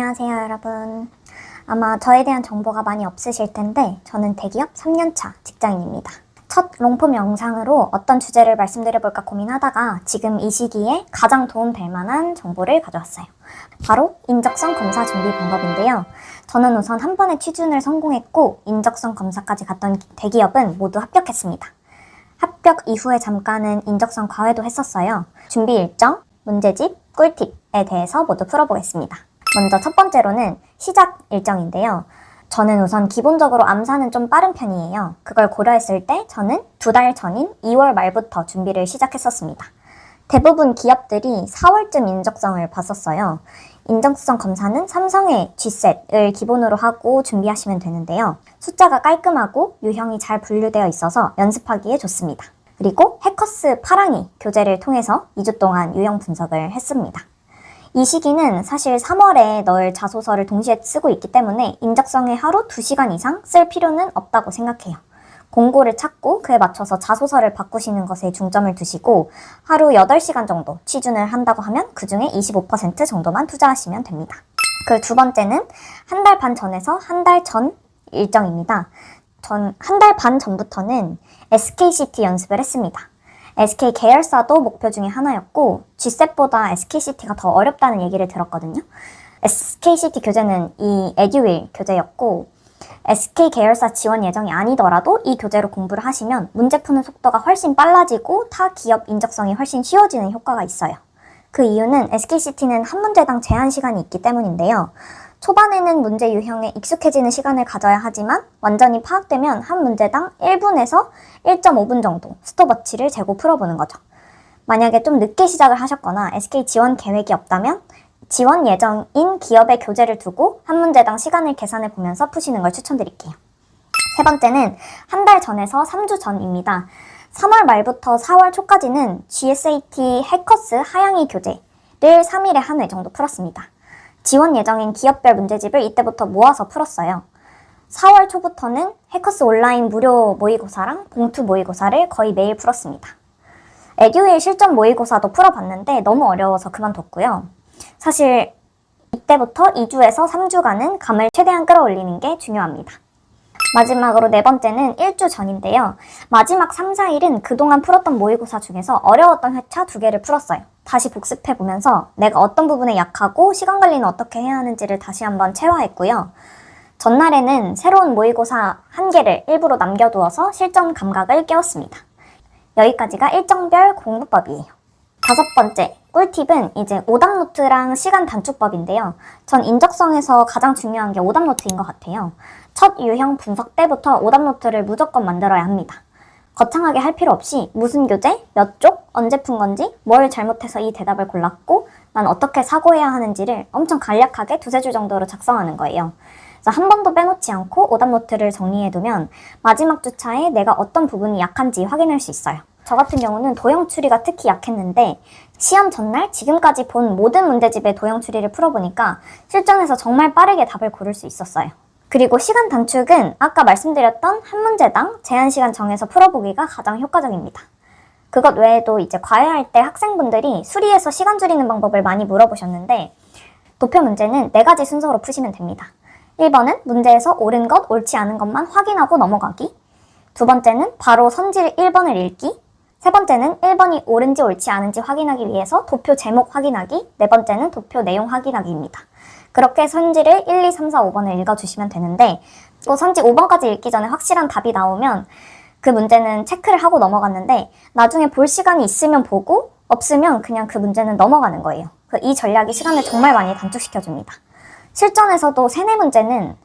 안녕하세요, 여러분. 아마 저에 대한 정보가 많이 없으실 텐데 저는 대기업 3년차 직장인입니다. 첫 롱폼 영상으로 어떤 주제를 말씀드려볼까 고민하다가 지금 이 시기에 가장 도움될 만한 정보를 가져왔어요. 바로 인적성 검사 준비 방법인데요. 저는 우선 한 번에 취준을 성공했고 인적성 검사까지 갔던 대기업은 모두 합격했습니다. 합격 이후에 잠깐은 인적성 과외도 했었어요. 준비 일정, 문제집, 꿀팁에 대해서 모두 풀어보겠습니다. 먼저 첫 번째로는 시작 일정인데요. 저는 우선 기본적으로 암사는 좀 빠른 편이에요. 그걸 고려했을 때 저는 2달 전인 2월 말부터 준비를 시작했었습니다. 대부분 기업들이 4월쯤 인적성을 봤었어요. 인적성 검사는 삼성의 G셋을 기본으로 하고 준비하시면 되는데요. 숫자가 깔끔하고 유형이 잘 분류되어 있어서 연습하기에 좋습니다. 그리고 해커스 파랑이 교재를 통해서 2주 동안 유형 분석을 했습니다. 이 시기는 사실 3월에 넣을 자소서를 동시에 쓰고 있기 때문에 인적성에 하루 2시간 이상 쓸 필요는 없다고 생각해요. 공고를 찾고 그에 맞춰서 자소서를 바꾸시는 것에 중점을 두시고 하루 8시간 정도 취준을 한다고 하면 그 중에 25% 정도만 투자하시면 됩니다. 그 두 번째는 한 달 반 전에서 한 달 전 일정입니다. 전 한 달 반 전부터는 SKCT 연습을 했습니다. SK 계열사도 목표 중에 하나였고 G셋보다 SKCT가 더 어렵다는 얘기를 들었거든요. SKCT 교재는 이 에듀윌 교재였고 SK 계열사 지원 예정이 아니더라도 이 교재로 공부를 하시면 문제 푸는 속도가 훨씬 빨라지고 타 기업 인적성이 훨씬 쉬워지는 효과가 있어요. 그 이유는 SKCT는 한 문제당 제한 시간이 있기 때문인데요. 초반에는 문제 유형에 익숙해지는 시간을 가져야 하지만 완전히 파악되면 한 문제당 1분에서 1.5분 정도 스톱워치를 재고 풀어보는 거죠. 만약에 좀 늦게 시작을 하셨거나 SK 지원 계획이 없다면 지원 예정인 기업의 교재를 두고 한 문제당 시간을 계산해 보면서 푸시는 걸 추천드릴게요. 세 번째는 한 달 전에서 3주 전입니다. 3월 말부터 4월 초까지는 GSAT 해커스 하양이 교재를 3일에 한 회 정도 풀었습니다. 지원 예정인 기업별 문제집을 이때부터 모아서 풀었어요. 4월 초부터는 해커스 온라인 무료 모의고사랑 봉투 모의고사를 거의 매일 풀었습니다. 에듀윌 실전 모의고사도 풀어봤는데 너무 어려워서 그만뒀고요. 사실 이때부터 2주에서 3주간은 감을 최대한 끌어올리는 게 중요합니다. 마지막으로 네 번째는 1주 전인데요. 마지막 3, 4일은 그동안 풀었던 모의고사 중에서 어려웠던 회차 2개를 풀었어요. 다시 복습해보면서 내가 어떤 부분에 약하고 시간 관리는 어떻게 해야 하는지를 다시 한번 체화했고요. 전날에는 새로운 모의고사 1개를 일부러 남겨두어서 실전 감각을 깨웠습니다. 여기까지가 일정별 공부법이에요. 다섯 번째, 꿀팁은 이제 오답노트랑 시간 단축법인데요. 전 인적성에서 가장 중요한 게 오답노트인 것 같아요. 첫 유형 분석 때부터 오답노트를 무조건 만들어야 합니다. 거창하게 할 필요 없이 무슨 교재, 몇 쪽, 언제 푼 건지, 뭘 잘못해서 이 대답을 골랐고 난 어떻게 사고해야 하는지를 엄청 간략하게 2-3줄 정도로 작성하는 거예요. 그래서 한 번도 빼놓지 않고 오답노트를 정리해두면 마지막 주차에 내가 어떤 부분이 약한지 확인할 수 있어요. 저 같은 경우는 도형 추리가 특히 약했는데 시험 전날 지금까지 본 모든 문제집의 도형 추리를 풀어보니까 실전에서 정말 빠르게 답을 고를 수 있었어요. 그리고 시간 단축은 아까 말씀드렸던 한 문제당 제한 시간 정해서 풀어보기가 가장 효과적입니다. 그것 외에도 이제 과외할 때 학생분들이 수리해서 시간 줄이는 방법을 많이 물어보셨는데 도표 문제는 4가지 순서로 푸시면 됩니다. 1번은 문제에서 옳은 것, 옳지 않은 것만 확인하고 넘어가기. 두 번째는 바로 선지 1번을 읽기. 세 번째는 1번이 옳은지 옳지 않은지 확인하기 위해서 도표 제목 확인하기. 네 번째는 도표 내용 확인하기입니다. 그렇게 선지를 1, 2, 3, 4, 5번을 읽어주시면 되는데 또 선지 5번까지 읽기 전에 확실한 답이 나오면 그 문제는 체크를 하고 넘어갔는데 나중에 볼 시간이 있으면 보고 없으면 그냥 그 문제는 넘어가는 거예요. 이 전략이 시간을 정말 많이 단축시켜줍니다. 실전에서도 3, 4문제는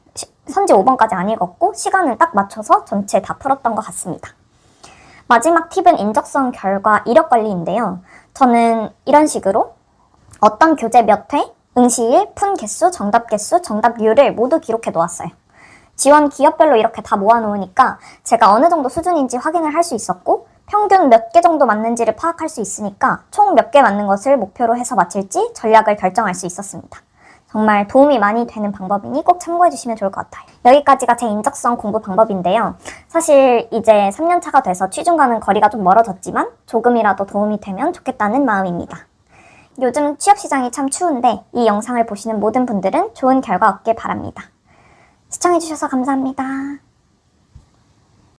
선지 5번까지 안 읽었고 시간을 딱 맞춰서 전체 다 풀었던 것 같습니다. 마지막 팁은 인적성 결과 이력 관리인데요. 저는 이런 식으로 어떤 교재 몇 회, 응시일, 푼 개수, 정답 개수, 정답률을 모두 기록해 놓았어요. 지원 기업별로 이렇게 다 모아 놓으니까 제가 어느 정도 수준인지 확인을 할 수 있었고 평균 몇 개 정도 맞는지를 파악할 수 있으니까 총 몇 개 맞는 것을 목표로 해서 마칠지 전략을 결정할 수 있었습니다. 정말 도움이 많이 되는 방법이니 꼭 참고해 주시면 좋을 것 같아요. 여기까지가 제 인적성 공부 방법인데요. 사실 이제 3년차가 돼서 취준과는 거리가 좀 멀어졌지만 조금이라도 도움이 되면 좋겠다는 마음입니다. 요즘 취업시장이 참 추운데 이 영상을 보시는 모든 분들은 좋은 결과 얻길 바랍니다. 시청해주셔서 감사합니다.